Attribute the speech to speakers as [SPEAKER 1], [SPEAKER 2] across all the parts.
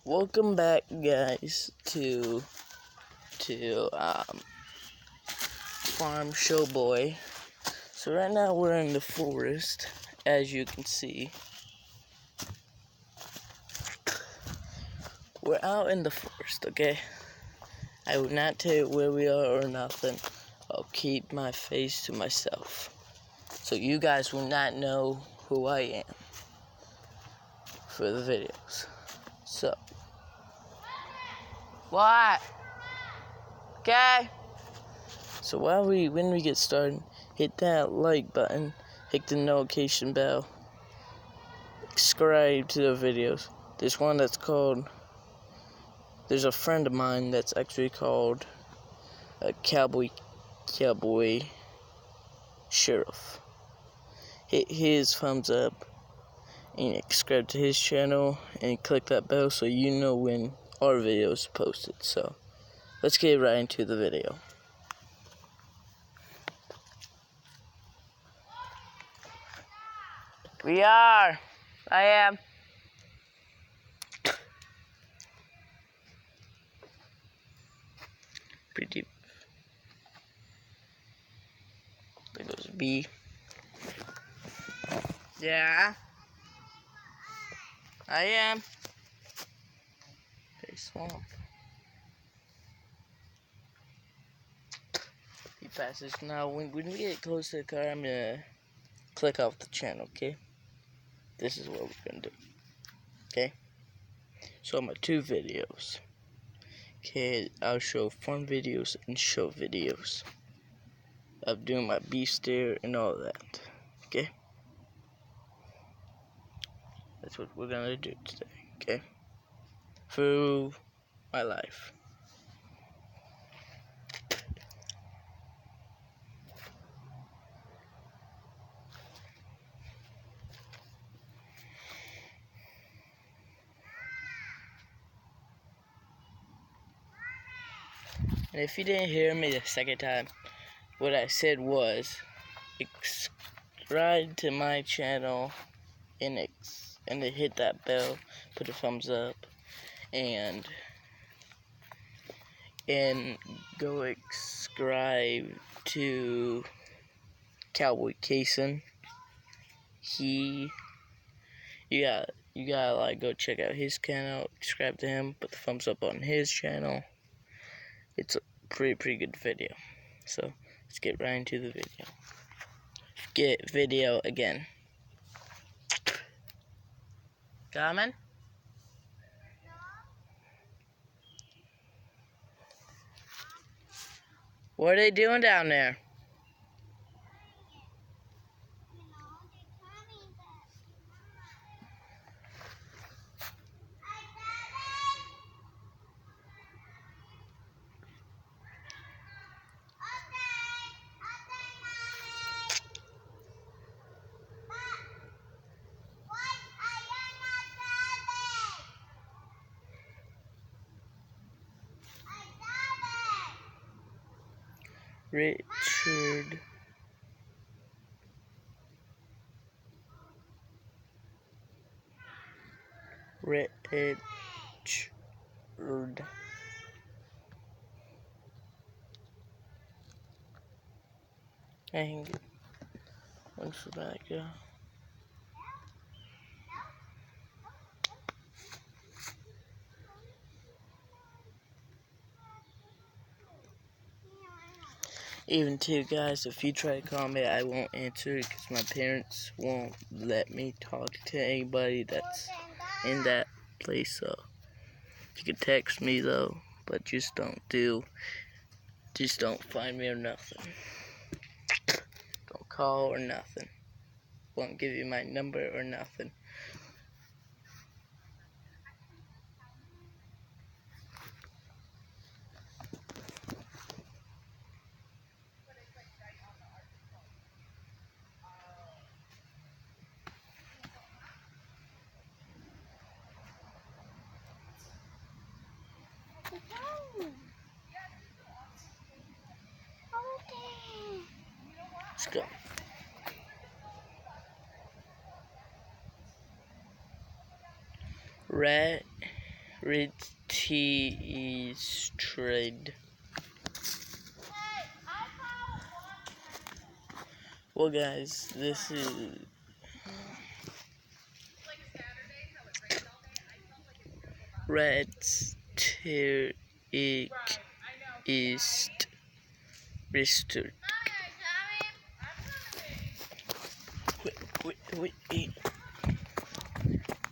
[SPEAKER 1] Welcome back, guys, to Farm Showboy. So right now we're in the forest, as you can see. We're out in the forest, okay? I will not tell you where we are or nothing. I'll keep my face to myself, so you guys will not know who I am for the videos. So, what? Okay? So when we get started, hit that like button, hit the notification bell, subscribe to the videos. There's one that's called, there's a friend of mine that's actually called a Cowboy Sheriff. Hit his thumbs up and subscribe to his channel and click that bell so you know when our video is posted. So let's get right into the video. I am. Pretty deep. There goes B. Yeah. I am. Very swamp. He passes. Now, when we get close to the car, I'm gonna click off the channel, okay? This is what we're gonna do, okay? So I'm at 2 videos. Okay, I'll show fun videos and show videos of doing my beef steer and all that, okay? That's what we're gonna do today, okay? Through my life. And if you didn't hear me the second time, what I said was, subscribe to my channel and hit that bell, put a thumbs up, and go subscribe to Cowboy Kason. You gotta like go check out his channel, subscribe to him, put the thumbs up on his channel. It's a pretty good video. So let's get right into the video. Get video again. Coming? What are they doing down there? Richard. Dang it. One for that guy. Even too, guys, if you try to call me, I won't answer because my parents won't let me talk to anybody that's in that place. So you can text me though, but just don't find me or nothing. Don't call or nothing. Won't give you my number or nothing. Let's go. Red tea is trade. Well, guys, this is Red tea is restored. Wait.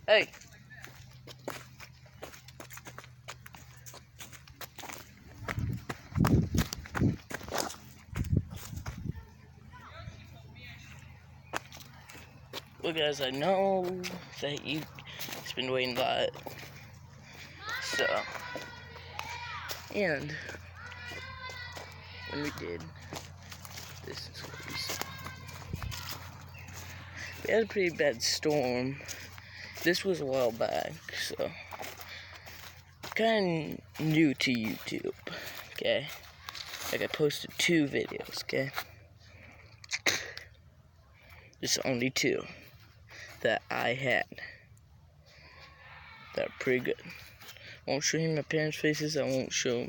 [SPEAKER 1] Hey. Well, guys, I know that you've been waiting a lot. So, and when we did, this is what we saw. We had a pretty bad storm. This was a while back, so kind of new to YouTube, okay? Like I posted 2 videos, okay? There's only 2 that I had that are pretty good. I won't show you my parents' faces. I won't show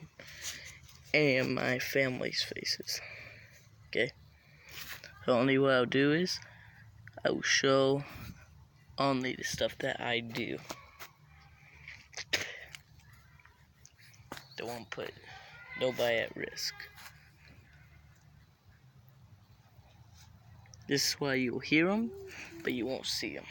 [SPEAKER 1] any of my family's faces, okay? The only what I'll do is I will show only the stuff that I do. Don't want to put nobody at risk. This is why you'll hear them, but you won't see them.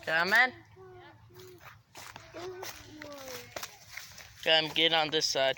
[SPEAKER 1] Come on. Come get on this side.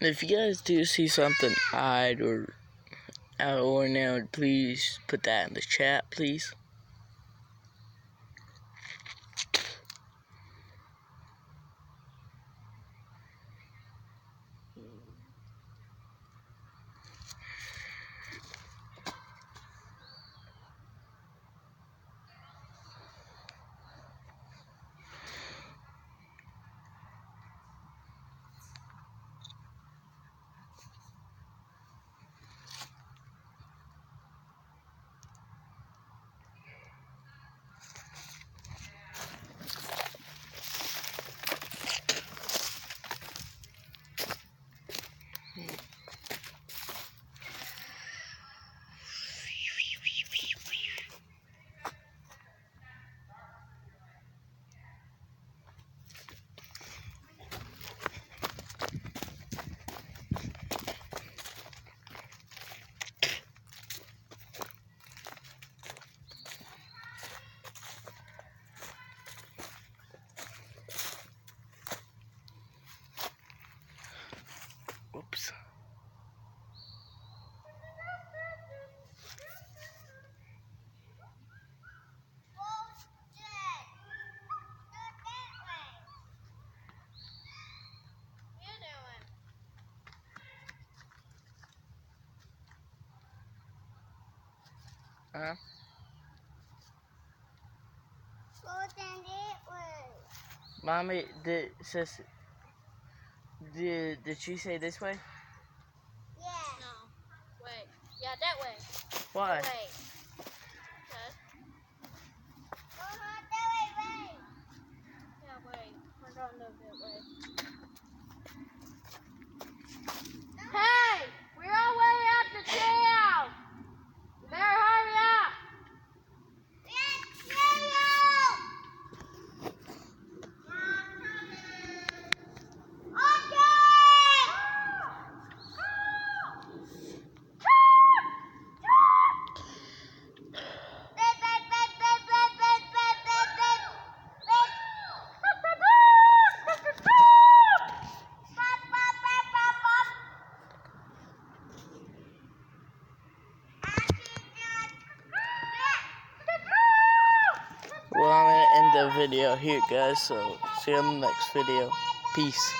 [SPEAKER 1] If you guys do see something odd or out of ordinary, please put that in the chat, please. Whoops. Huh? Mommy, did she say this way?
[SPEAKER 2] Yeah. No. Wait. Yeah, that way.
[SPEAKER 1] Why?
[SPEAKER 2] That way. That way. Yeah, wait. We're going that way. Hey! We're all way out the jail! You better hurry up!
[SPEAKER 1] the video here, guys. So see you in the next video. Peace.